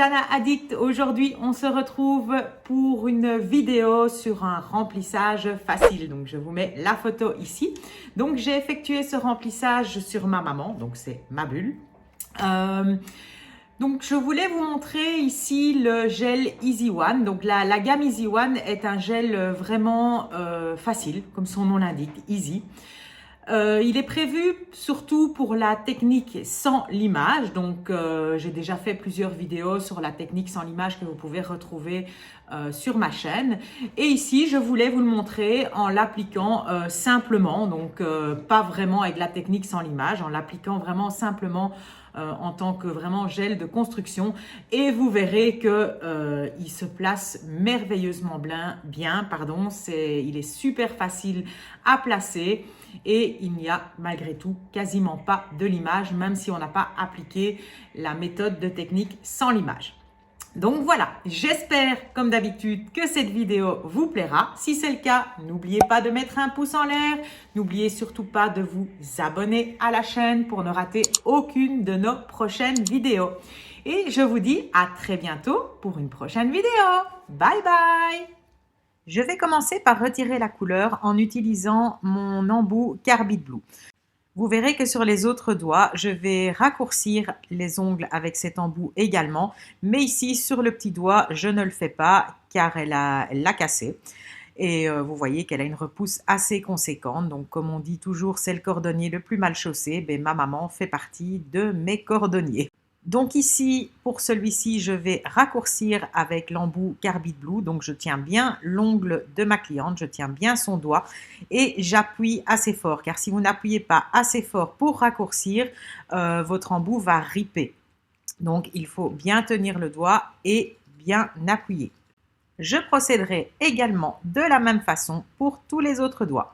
Jana Addict. Aujourd'hui, on se retrouve pour une vidéo sur un remplissage facile. Donc, je vous mets la photo ici. Donc, j'ai effectué ce remplissage sur ma maman. Donc, c'est ma bulle. Donc, je voulais vous montrer ici le gel Easy One. Donc, la gamme Easy One est un gel vraiment facile, comme son nom l'indique, easy. Il est prévu surtout pour la technique sans limage. Donc, j'ai déjà fait plusieurs vidéos sur la technique sans limage que vous pouvez retrouver sur ma chaîne. Et ici, je voulais vous le montrer en l'appliquant simplement. Donc, pas vraiment avec la technique sans limage, en l'appliquant vraiment simplement en tant que vraiment gel de construction. Et vous verrez que il se place merveilleusement bien. Il est super facile à placer. Et il n'y a malgré tout quasiment pas de limage, même si on n'a pas appliqué la méthode de technique sans limage. Donc voilà, j'espère comme d'habitude que cette vidéo vous plaira. Si c'est le cas, n'oubliez pas de mettre un pouce en l'air. N'oubliez surtout pas de vous abonner à la chaîne pour ne rater aucune de nos prochaines vidéos. Et je vous dis à très bientôt pour une prochaine vidéo. Bye bye! Je vais commencer par retirer la couleur en utilisant mon embout Carbide Blue. Vous verrez que sur les autres doigts, je vais raccourcir les ongles avec cet embout également. Mais ici, sur le petit doigt, je ne le fais pas car elle l'a cassé. Et vous voyez qu'elle a une repousse assez conséquente. Donc, comme on dit toujours, c'est le cordonnier le plus mal chaussé. Ben, ma maman fait partie de mes cordonniers. Donc ici, pour celui-ci, je vais raccourcir avec l'embout Carbide Blue. Donc je tiens bien l'ongle de ma cliente, je tiens bien son doigt et j'appuie assez fort. Car si vous n'appuyez pas assez fort pour raccourcir, votre embout va ripper. Donc il faut bien tenir le doigt et bien appuyer. Je procéderai également de la même façon pour tous les autres doigts.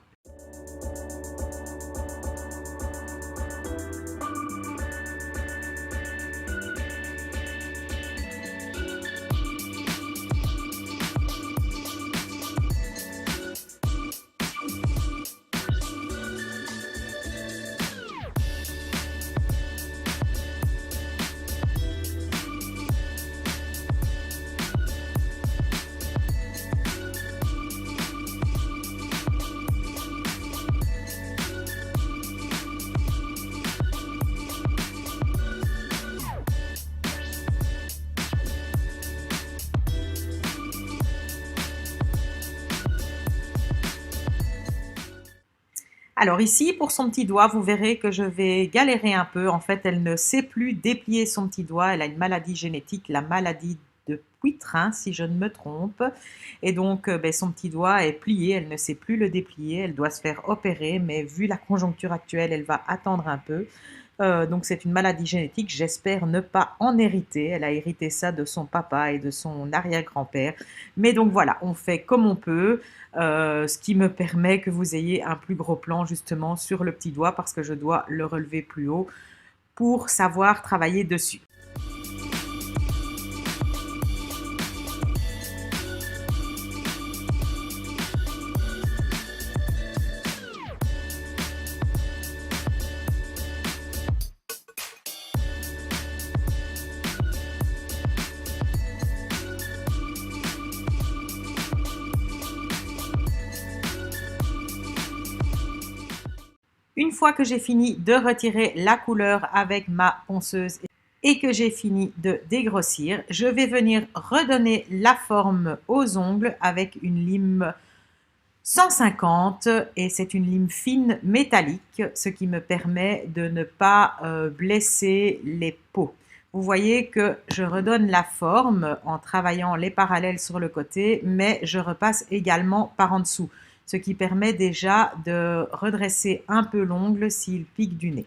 Alors ici, pour son petit doigt, vous verrez que je vais galérer un peu. En fait, elle ne sait plus déplier son petit doigt. Elle a une maladie génétique, la maladie de Poitrin, si je ne me trompe. Et donc, son petit doigt est plié. Elle ne sait plus le déplier. Elle doit se faire opérer. Mais vu la conjoncture actuelle, elle va attendre un peu. Donc, c'est une maladie génétique. J'espère ne pas en hériter. Elle a hérité ça de son papa et de son arrière-grand-père. Mais donc, voilà, on fait comme on peut. Ce qui me permet que vous ayez un plus gros plan justement sur le petit doigt parce que je dois le relever plus haut pour savoir travailler dessus. Une fois que j'ai fini de retirer la couleur avec ma ponceuse et que j'ai fini de dégrossir, je vais venir redonner la forme aux ongles avec une lime 150 et c'est une lime fine métallique, ce qui me permet de ne pas blesser les peaux. Vous voyez que je redonne la forme en travaillant les parallèles sur le côté, mais je repasse également par en dessous, ce qui permet déjà de redresser un peu l'ongle s'il pique du nez.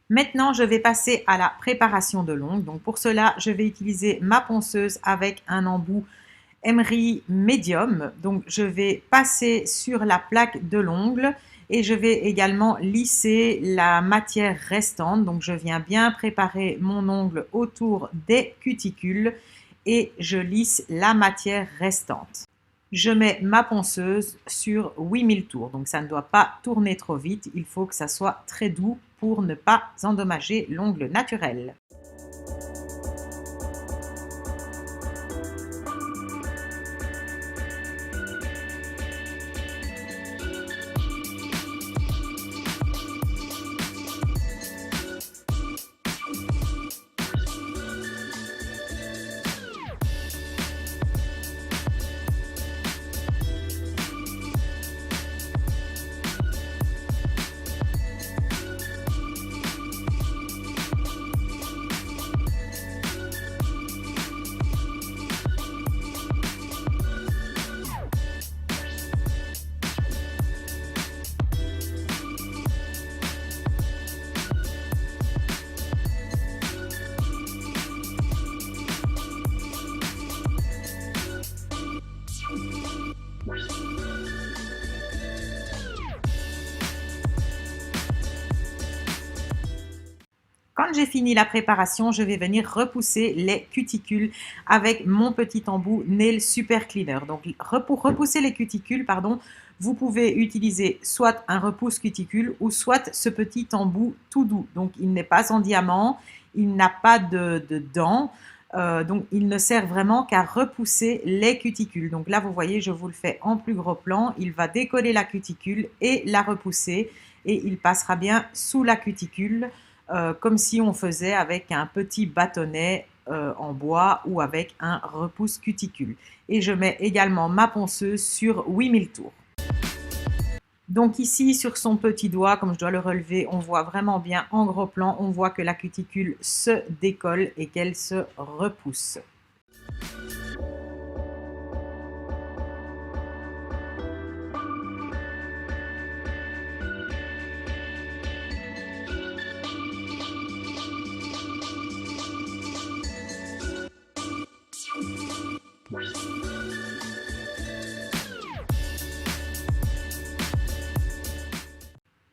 Maintenant, je vais passer à la préparation de l'ongle. Donc pour cela, je vais utiliser ma ponceuse avec un embout Emery Medium. Donc je vais passer sur la plaque de l'ongle Et je vais également lisser la matière restante. Donc je viens bien préparer mon ongle autour des cuticules et je lisse la matière restante. Je mets ma ponceuse sur 8000 tours, donc ça ne doit pas tourner trop vite, il faut que ça soit très doux pour ne pas endommager l'ongle naturel. Quand j'ai fini la préparation, je vais venir repousser les cuticules avec mon petit embout Nail Super Cleaner. Donc pour repousser les cuticules, vous pouvez utiliser soit un repousse cuticule ou soit ce petit embout tout doux. Donc il n'est pas en diamant, il n'a pas de dents. Donc il ne sert vraiment qu'à repousser les cuticules. Donc là vous voyez, je vous le fais en plus gros plan, il va décoller la cuticule et la repousser et il passera bien sous la cuticule comme si on faisait avec un petit bâtonnet en bois ou avec un repousse cuticule. Et je mets également ma ponceuse sur 8000 tours. Donc ici, sur son petit doigt, comme je dois le relever, on voit vraiment bien en gros plan, on voit que la cuticule se décolle et qu'elle se repousse.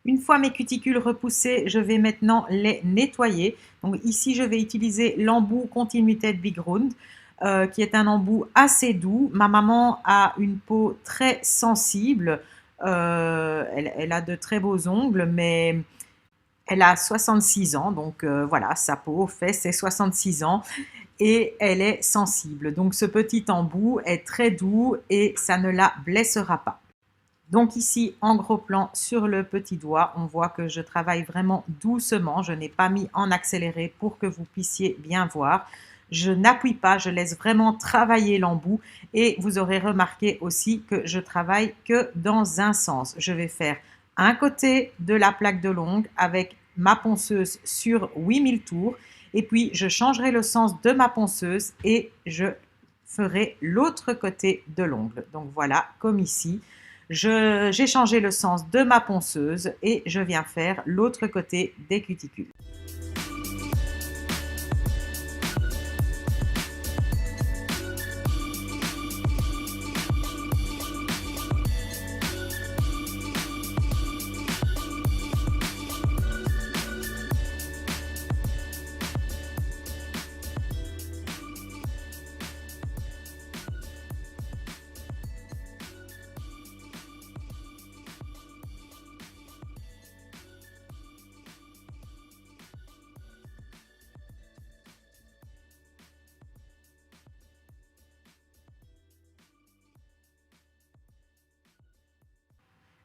Une fois mes cuticules repoussées, je vais maintenant les nettoyer. Donc ici, je vais utiliser l'embout Continuated Big Round, qui est un embout assez doux. Ma maman a une peau très sensible. Elle a de très beaux ongles, mais elle a 66 ans. Donc voilà, sa peau fait ses 66 ans et elle est sensible. Donc ce petit embout est très doux et ça ne la blessera pas. Donc ici, en gros plan sur le petit doigt, on voit que je travaille vraiment doucement. Je n'ai pas mis en accéléré pour que vous puissiez bien voir. Je n'appuie pas, je laisse vraiment travailler l'embout et vous aurez remarqué aussi que je travaille que dans un sens. Je vais faire un côté de la plaque de l'ongle avec ma ponceuse sur 8000 tours et puis je changerai le sens de ma ponceuse et je ferai l'autre côté de l'ongle. Donc voilà, comme ici. J'ai changé le sens de ma ponceuse et je viens faire l'autre côté des cuticules.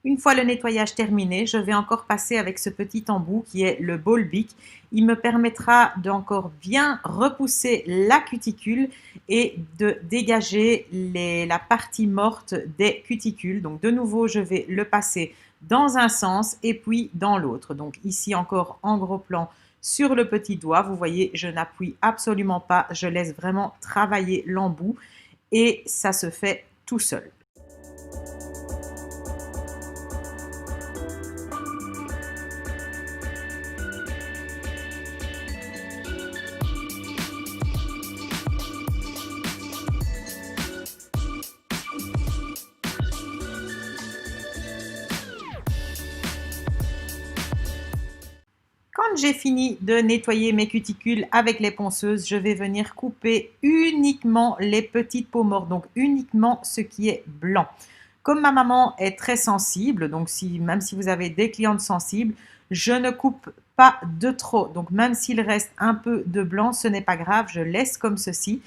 Une fois le nettoyage terminé, je vais encore passer avec ce petit embout qui est le Ball Bic. Il me permettra d'encore bien repousser la cuticule et de dégager la partie morte des cuticules. Donc de nouveau, je vais le passer dans un sens et puis dans l'autre. Donc ici encore en gros plan sur le petit doigt. Vous voyez, je n'appuie absolument pas. Je laisse vraiment travailler l'embout et ça se fait tout seul. Quand j'ai fini de nettoyer mes cuticules avec les ponceuses, je vais venir couper uniquement les petites peaux mortes, donc uniquement ce qui est blanc. Comme ma maman est très sensible, donc même si vous avez des clientes sensibles, je ne coupe pas de trop. Donc même s'il reste un peu de blanc, ce n'est pas grave, je laisse comme ceci.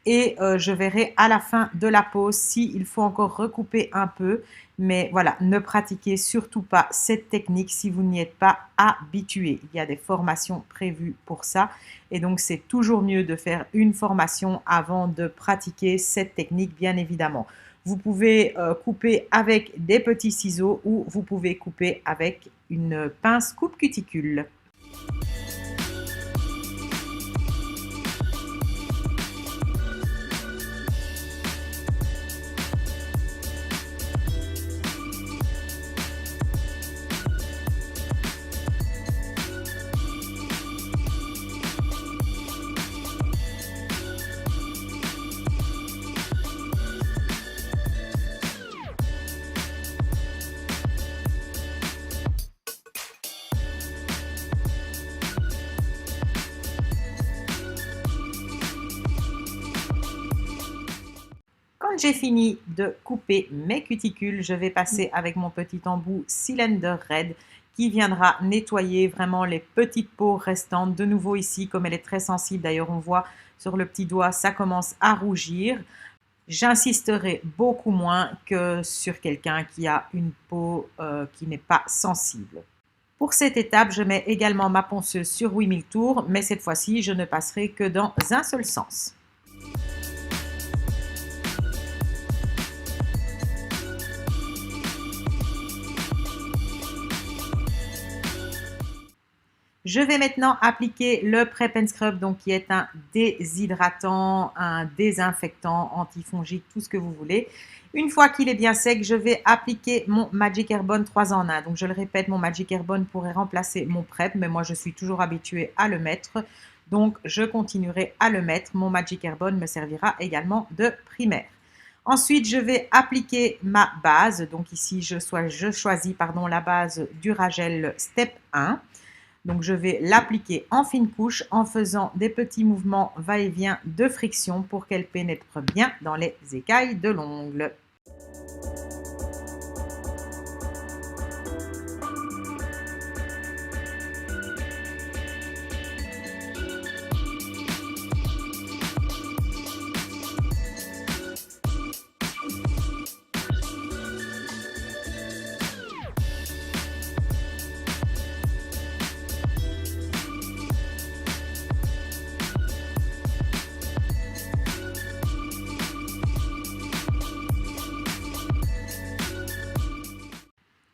Et je verrai à la fin de la pause s'il faut encore recouper un peu. Mais voilà, ne pratiquez surtout pas cette technique si vous n'y êtes pas habitué. Il y a des formations prévues pour ça. Et donc, c'est toujours mieux de faire une formation avant de pratiquer cette technique, bien évidemment. Vous pouvez couper avec des petits ciseaux ou vous pouvez couper avec une pince coupe cuticule. Quand j'ai fini de couper mes cuticules, je vais passer avec mon petit embout Cylinder Red qui viendra nettoyer vraiment les petites peaux restantes. De nouveau ici, comme elle est très sensible, d'ailleurs on voit sur le petit doigt, ça commence à rougir. J'insisterai beaucoup moins que sur quelqu'un qui a une peau qui n'est pas sensible. Pour cette étape, je mets également ma ponceuse sur 8000 tours, mais cette fois-ci, je ne passerai que dans un seul sens. Je vais maintenant appliquer le Prep and Scrub, donc qui est un déshydratant, un désinfectant, antifongique, tout ce que vous voulez. Une fois qu'il est bien sec, je vais appliquer mon Magic Airborne 3 en 1. Donc je le répète, mon Magic Airborne pourrait remplacer mon Prep, mais moi je suis toujours habituée à le mettre. Donc je continuerai à le mettre. Mon Magic Airborne me servira également de primaire. Ensuite, je vais appliquer ma base. Donc ici, je choisis la base Duragel Step 1. Donc, je vais l'appliquer en fine couche en faisant des petits mouvements va-et-vient de friction pour qu'elle pénètre bien dans les écailles de l'ongle.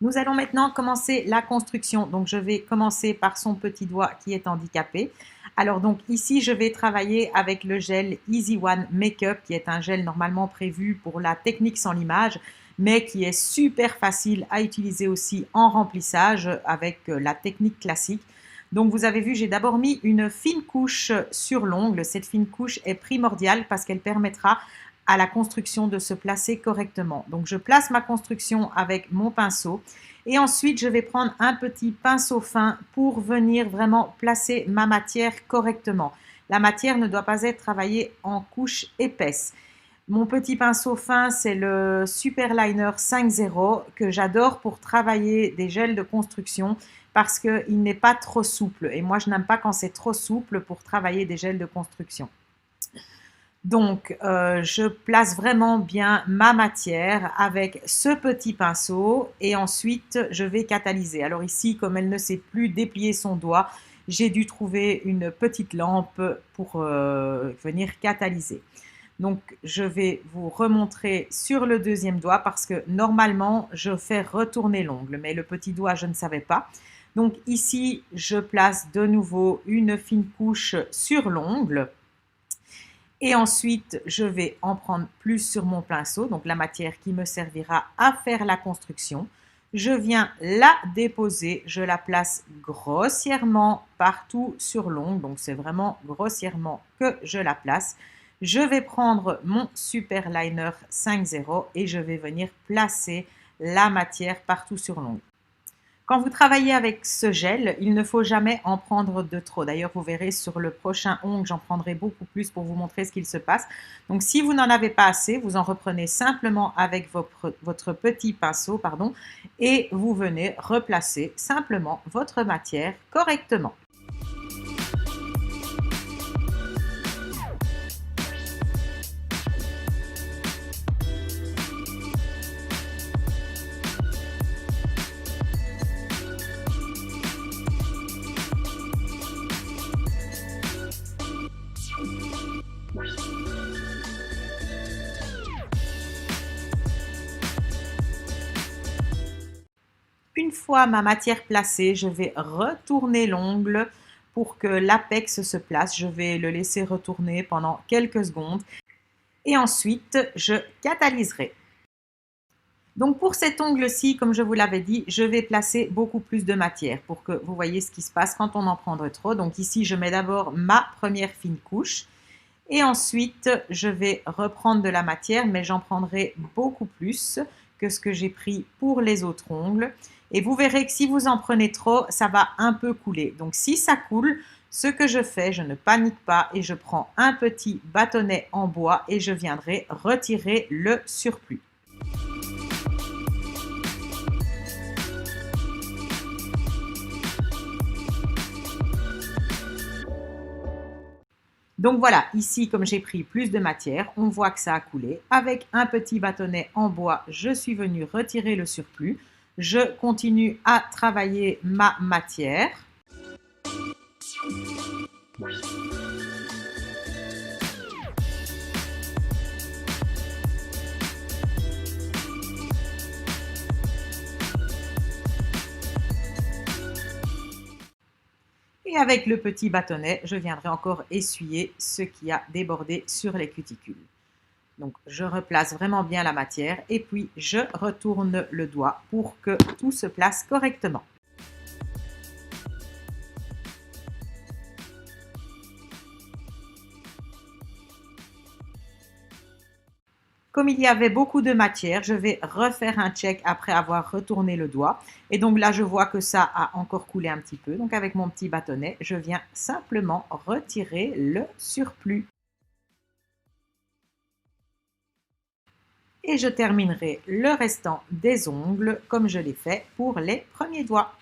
Nous allons maintenant commencer la construction. Donc, je vais commencer par son petit doigt qui est handicapé. Alors, donc ici, je vais travailler avec le gel Easy One Makeup, qui est un gel normalement prévu pour la technique sans limage, mais qui est super facile à utiliser aussi en remplissage avec la technique classique. Donc, vous avez vu, j'ai d'abord mis une fine couche sur l'ongle. Cette fine couche est primordiale parce qu'elle permettra à la construction de se placer correctement. Donc, je place ma construction avec mon pinceau et ensuite, je vais prendre un petit pinceau fin pour venir vraiment placer ma matière correctement. La matière ne doit pas être travaillée en couches épaisses. Mon petit pinceau fin, c'est le Superliner 5.0 que j'adore pour travailler des gels de construction parce qu'il n'est pas trop souple. Et moi, je n'aime pas quand c'est trop souple pour travailler des gels de construction. Donc, je place vraiment bien ma matière avec ce petit pinceau et ensuite, je vais catalyser. Alors ici, comme elle ne sait plus déplier son doigt, j'ai dû trouver une petite lampe pour venir catalyser. Donc, je vais vous remontrer sur le deuxième doigt parce que normalement, je fais retourner l'ongle, mais le petit doigt, je ne savais pas. Donc ici, je place de nouveau une fine couche sur l'ongle. Et ensuite, je vais en prendre plus sur mon pinceau, donc la matière qui me servira à faire la construction. Je viens la déposer, je la place grossièrement partout sur l'ongle, donc c'est vraiment grossièrement que je la place. Je vais prendre mon Superliner 5.0 et je vais venir placer la matière partout sur l'ongle. Quand vous travaillez avec ce gel, il ne faut jamais en prendre de trop. D'ailleurs, vous verrez sur le prochain ongle, j'en prendrai beaucoup plus pour vous montrer ce qu'il se passe. Donc, si vous n'en avez pas assez, vous en reprenez simplement avec votre petit pinceau, et vous venez replacer simplement votre matière correctement. Une fois ma matière placée, je vais retourner l'ongle pour que l'apex se place. Je vais le laisser retourner pendant quelques secondes et ensuite je catalyserai. Donc pour cet ongle-ci, comme je vous l'avais dit, je vais placer beaucoup plus de matière pour que vous voyez ce qui se passe quand on en prend trop. Donc ici, je mets d'abord ma première fine couche et ensuite je vais reprendre de la matière, mais j'en prendrai beaucoup plus que ce que j'ai pris pour les autres ongles. Et vous verrez que si vous en prenez trop, ça va un peu couler. Donc si ça coule, ce que je fais, je ne panique pas et je prends un petit bâtonnet en bois et je viendrai retirer le surplus. Donc voilà, ici, comme j'ai pris plus de matière, on voit que ça a coulé. Avec un petit bâtonnet en bois, je suis venue retirer le surplus. Je continue à travailler ma matière. Et avec le petit bâtonnet, je viendrai encore essuyer ce qui a débordé sur les cuticules. Donc, je replace vraiment bien la matière et puis je retourne le doigt pour que tout se place correctement. Comme il y avait beaucoup de matière, je vais refaire un check après avoir retourné le doigt. Et donc là, je vois que ça a encore coulé un petit peu. Donc avec mon petit bâtonnet, je viens simplement retirer le surplus. Et je terminerai le restant des ongles comme je l'ai fait pour les premiers doigts.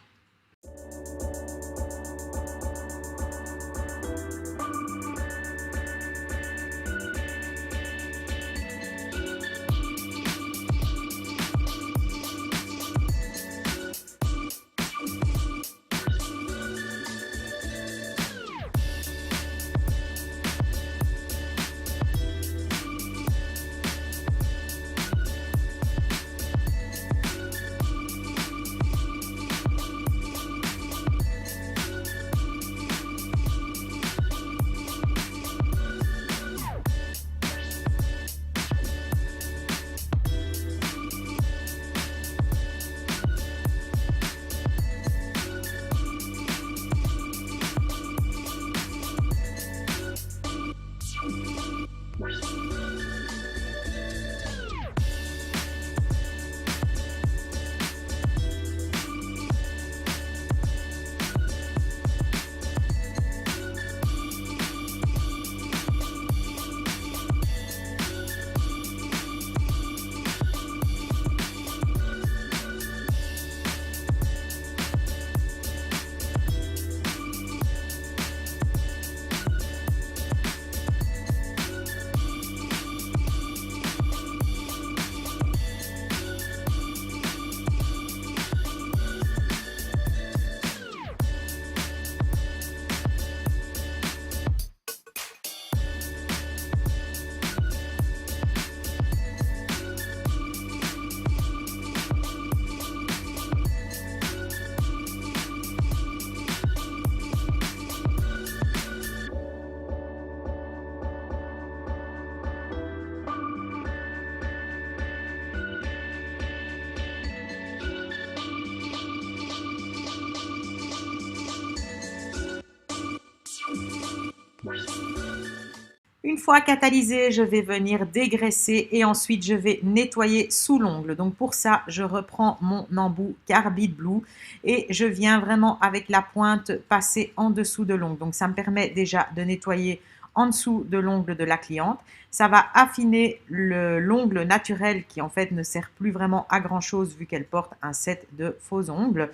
fois catalysé, je vais venir dégraisser et ensuite je vais nettoyer sous l'ongle. Donc pour ça, je reprends mon embout Carbide Blue et je viens vraiment avec la pointe passer en dessous de l'ongle. Donc ça me permet déjà de nettoyer en dessous de l'ongle de la cliente. Ça va affiner l'ongle naturel qui en fait ne sert plus vraiment à grand chose vu qu'elle porte un set de faux ongles.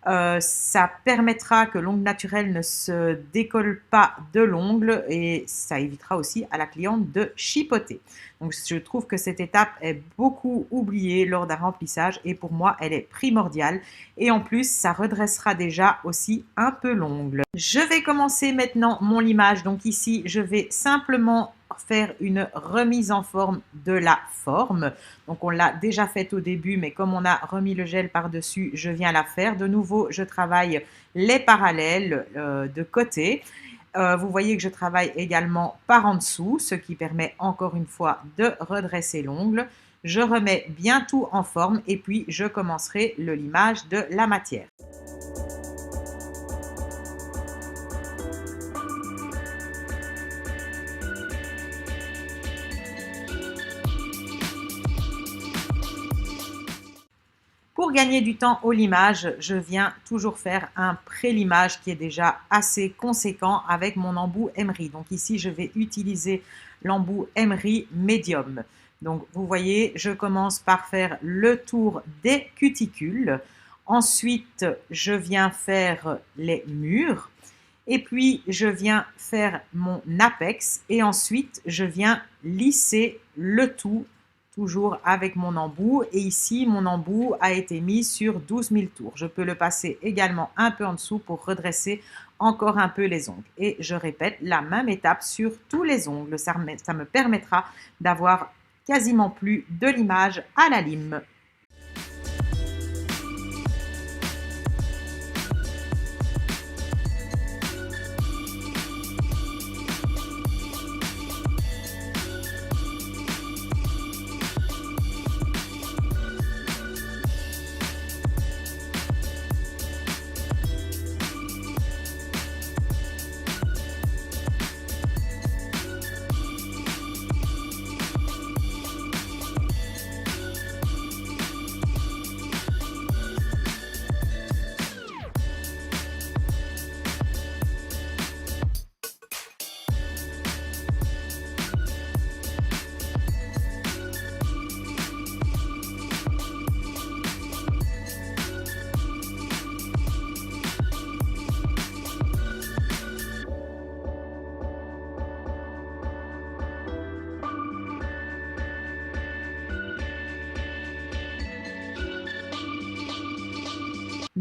Ça permettra que l'ongle naturel ne se décolle pas de l'ongle et ça évitera aussi à la cliente de chipoter. Donc je trouve que cette étape est beaucoup oubliée lors d'un remplissage et pour moi elle est primordiale et en plus ça redressera déjà aussi un peu l'ongle. Je vais commencer maintenant mon limage. Donc ici je vais simplement faire une remise en forme de la forme. Donc on l'a déjà faite au début, mais comme on a remis le gel par-dessus, je viens la faire. De nouveau, je travaille les parallèles de côté. Vous voyez que je travaille également par en dessous, ce qui permet encore une fois de redresser l'ongle. Je remets bien tout en forme et puis je commencerai le limage de la matière. Pour gagner du temps au limage, je viens toujours faire un pré-limage qui est déjà assez conséquent avec mon embout emery. Donc ici, je vais utiliser l'embout emery médium. Donc vous voyez, je commence par faire le tour des cuticules. Ensuite, je viens faire les murs. Et puis, je viens faire mon apex. Et ensuite, je viens lisser le tout toujours avec mon embout et ici mon embout a été mis sur 12 000 tours. Je peux le passer également un peu en dessous pour redresser encore un peu les ongles et je répète la même étape sur tous les ongles. Ça me permettra d'avoir quasiment plus de limage à la lime.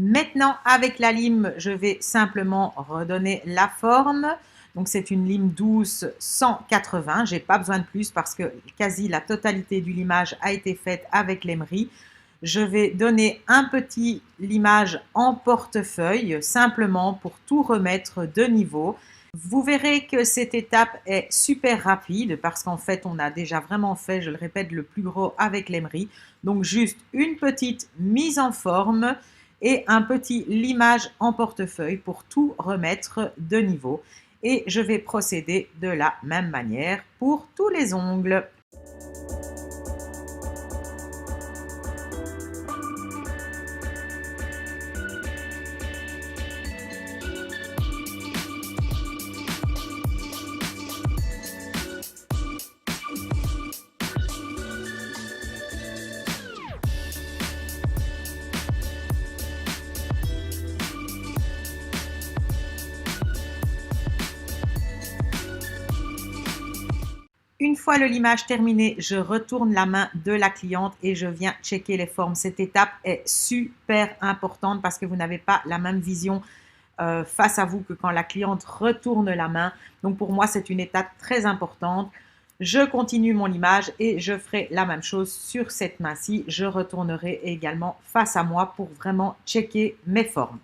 Maintenant, avec la lime, je vais simplement redonner la forme. Donc, c'est une lime douce 180. Je n'ai pas besoin de plus parce que quasi la totalité du limage a été faite avec l'emery. Je vais donner un petit limage en portefeuille, simplement pour tout remettre de niveau. Vous verrez que cette étape est super rapide parce qu'en fait, on a déjà vraiment fait, je le répète, le plus gros avec l'emery. Donc, juste une petite mise en forme et un petit limage en portefeuille pour tout remettre de niveau. Et je vais procéder de la même manière pour tous les ongles. Une fois le limage terminé, je retourne la main de la cliente et je viens checker les formes. Cette étape est super importante parce que vous n'avez pas la même vision face à vous que quand la cliente retourne la main. Donc pour moi, c'est une étape très importante. Je continue mon limage et je ferai la même chose sur cette main-ci. Je retournerai également face à moi pour vraiment checker mes formes.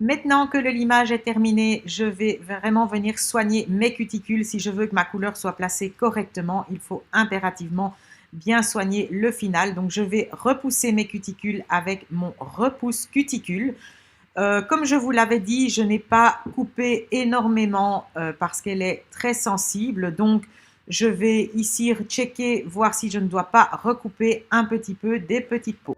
Maintenant que le limage est terminé, je vais vraiment venir soigner mes cuticules. Si je veux que ma couleur soit placée correctement, il faut impérativement bien soigner le final. Donc je vais repousser mes cuticules avec mon repousse cuticule. Comme je vous l'avais dit, je n'ai pas coupé énormément parce qu'elle est très sensible. Donc je vais ici checker, voir si je ne dois pas recouper un petit peu des petites peaux.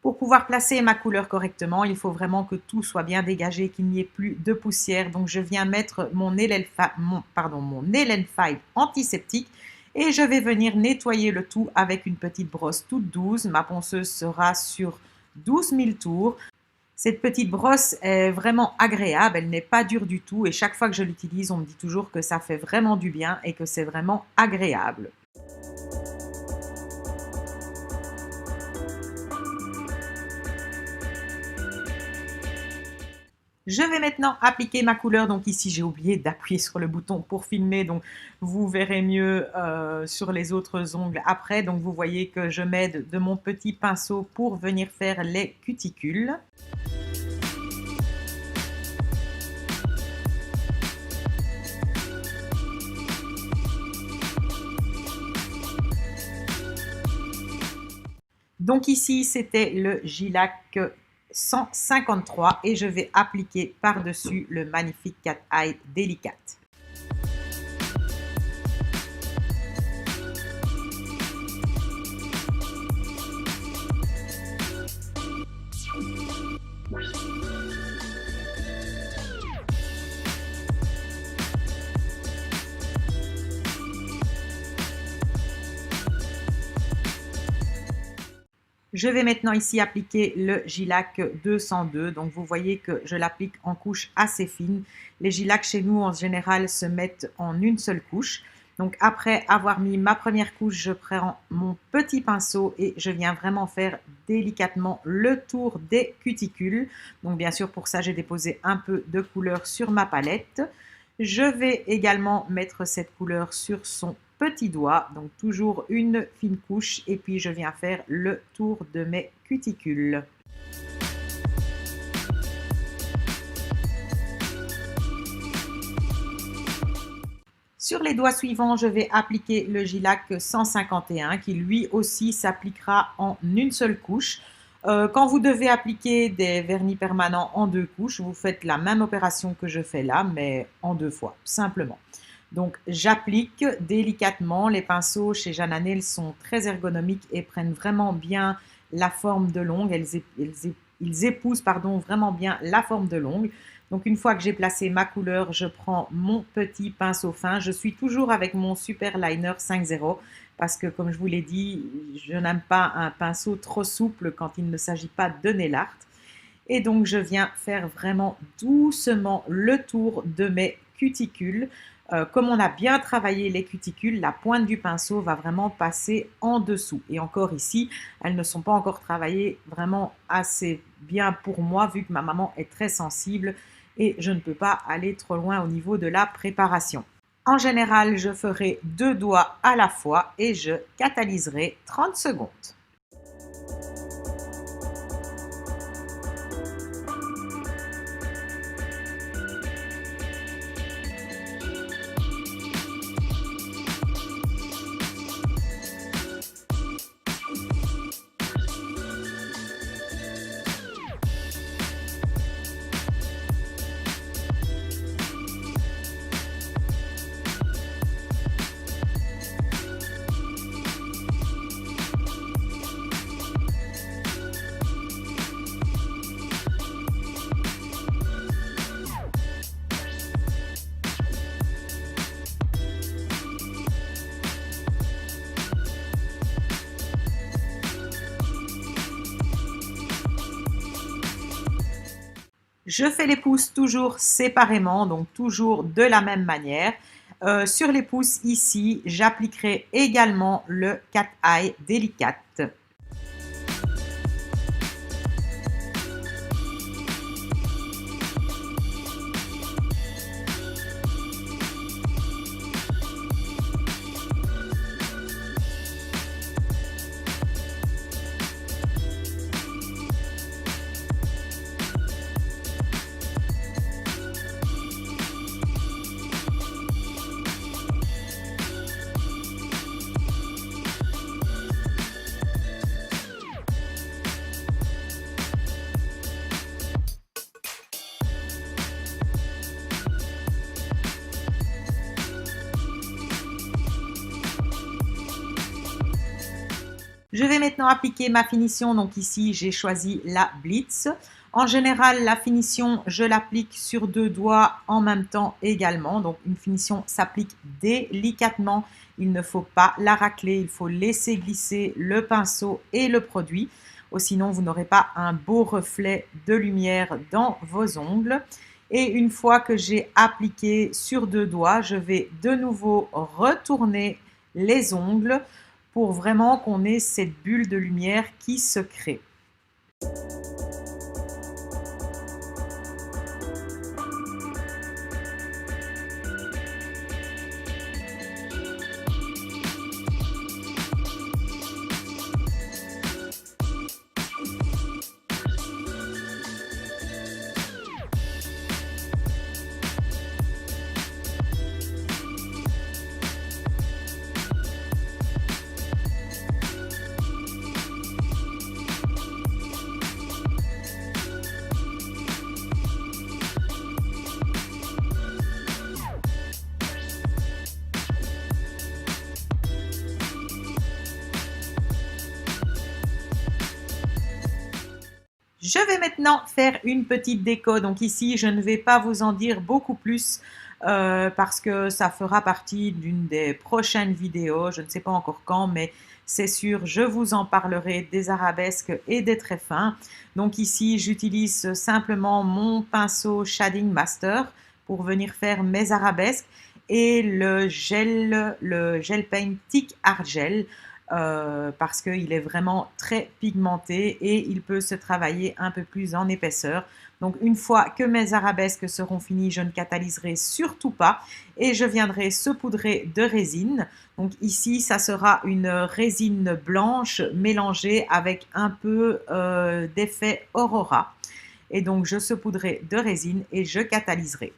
Pour pouvoir placer ma couleur correctement, il faut vraiment que tout soit bien dégagé, qu'il n'y ait plus de poussière. Donc je viens mettre mon Helen 5 antiseptique et je vais venir nettoyer le tout avec une petite brosse toute douce. Ma ponceuse sera sur 12 000 tours. Cette petite brosse est vraiment agréable, elle n'est pas dure du tout et chaque fois que je l'utilise, on me dit toujours que ça fait vraiment du bien et que c'est vraiment agréable. Je vais maintenant appliquer ma couleur. Donc ici, j'ai oublié d'appuyer sur le bouton pour filmer. Donc vous verrez mieux sur les autres ongles après. Donc vous voyez que je m'aide de mon petit pinceau pour venir faire les cuticules. Donc ici, c'était le Gilac 153 et je vais appliquer par-dessus le magnifique Cat Eye Délicate. Je vais maintenant ici appliquer le Gilac 202. Donc vous voyez que je l'applique en couche assez fine. Les Gilacs chez nous en général se mettent en une seule couche. Donc après avoir mis ma première couche, je prends mon petit pinceau et je viens vraiment faire délicatement le tour des cuticules. Donc bien sûr pour ça j'ai déposé un peu de couleur sur ma palette. Je vais également mettre cette couleur sur son petit doigt, donc toujours une fine couche et puis je viens faire le tour de mes cuticules. Sur les doigts suivants, je vais appliquer le Gilac 151 qui lui aussi s'appliquera en une seule couche. Quand vous devez appliquer des vernis permanents en deux couches, vous faites la même opération que je fais là, mais en deux fois, simplement. Donc, j'applique délicatement. Les pinceaux chez Jana Nails sont très ergonomiques et prennent vraiment bien la forme de l'ongle. Ils épousent vraiment bien la forme de l'ongle. Donc, une fois que j'ai placé ma couleur, je prends mon petit pinceau fin. Je suis toujours avec mon Super Liner 5.0 parce que, comme je vous l'ai dit, je n'aime pas un pinceau trop souple quand il ne s'agit pas de nail art. Et donc, je viens faire vraiment doucement le tour de mes cuticules. Comme on a bien travaillé les cuticules, la pointe du pinceau va vraiment passer en dessous. Et encore ici, elles ne sont pas encore travaillées vraiment assez bien pour moi, vu que ma maman est très sensible et je ne peux pas aller trop loin au niveau de la préparation. En général, je ferai 2 doigts à la fois et je catalyserai 30 secondes. Je fais les pouces toujours séparément, donc toujours de la même manière. Sur les pouces ici, j'appliquerai également le Cat Eye Delicate. Je vais maintenant appliquer ma finition. Donc ici, j'ai choisi la Blitz. En général, la finition, je l'applique sur 2 doigts en même temps également. Donc une finition s'applique délicatement. Il ne faut pas la racler. Il faut laisser glisser le pinceau et le produit. Sinon, vous n'aurez pas un beau reflet de lumière dans vos ongles. Et une fois que j'ai appliqué sur 2 doigts, je vais de nouveau retourner les ongles pour vraiment qu'on ait cette bulle de lumière qui se crée. Je vais maintenant faire une petite déco. Donc ici, je ne vais pas vous en dire beaucoup plus parce que ça fera partie d'une des prochaines vidéos. Je ne sais pas encore quand, mais c'est sûr, je vous en parlerai des arabesques et des traits fins. Donc ici, j'utilise simplement mon pinceau Shading Master pour venir faire mes arabesques et le gel paint Thick Art Gel. Parce qu'il est vraiment très pigmenté et il peut se travailler un peu plus en épaisseur. Donc une fois que mes arabesques seront finies, je ne catalyserai surtout pas et je viendrai saupoudrer de résine. Donc ici, ça sera une résine blanche mélangée avec un peu d'effet Aurora. Et donc je saupoudrerai de résine et je catalyserai.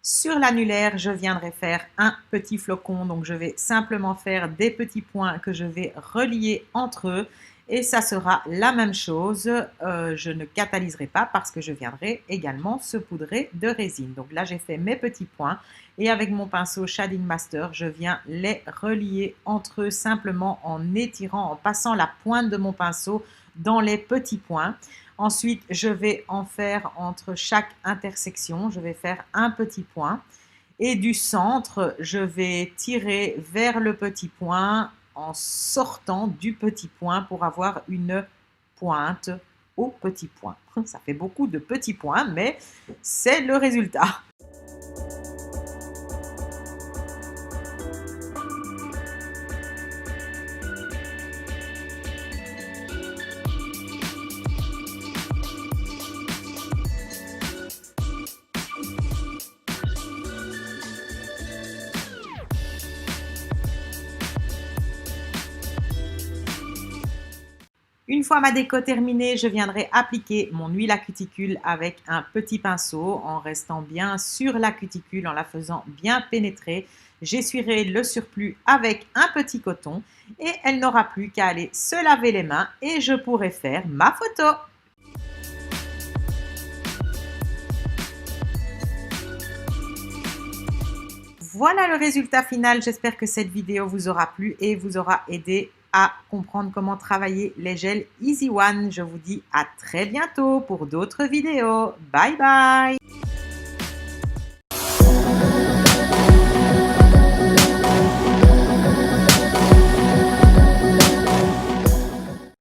Sur l'annulaire, je viendrai faire un petit flocon. Donc, je vais simplement faire des petits points que je vais relier entre eux. Et ça sera la même chose. Je ne catalyserai pas parce que je viendrai également saupoudrer de résine. Donc là, j'ai fait mes petits points. Et avec mon pinceau Shading Master, je viens les relier entre eux simplement en étirant, en passant la pointe de mon pinceau dans les petits points. Ensuite, je vais en faire entre chaque intersection. Je vais faire un petit point. Et du centre, je vais tirer vers le petit point en sortant du petit point pour avoir une pointe au petit point. Ça fait beaucoup de petits points, mais c'est le résultat. Une fois ma déco terminée, je viendrai appliquer mon huile à cuticule avec un petit pinceau en restant bien sur la cuticule, en la faisant bien pénétrer. J'essuierai le surplus avec un petit coton et elle n'aura plus qu'à aller se laver les mains et je pourrai faire ma photo. Voilà le résultat final. J'espère que cette vidéo vous aura plu et vous aura aidé à comprendre comment travailler les gels Easy One. Je vous dis à très bientôt pour d'autres vidéos. Bye bye!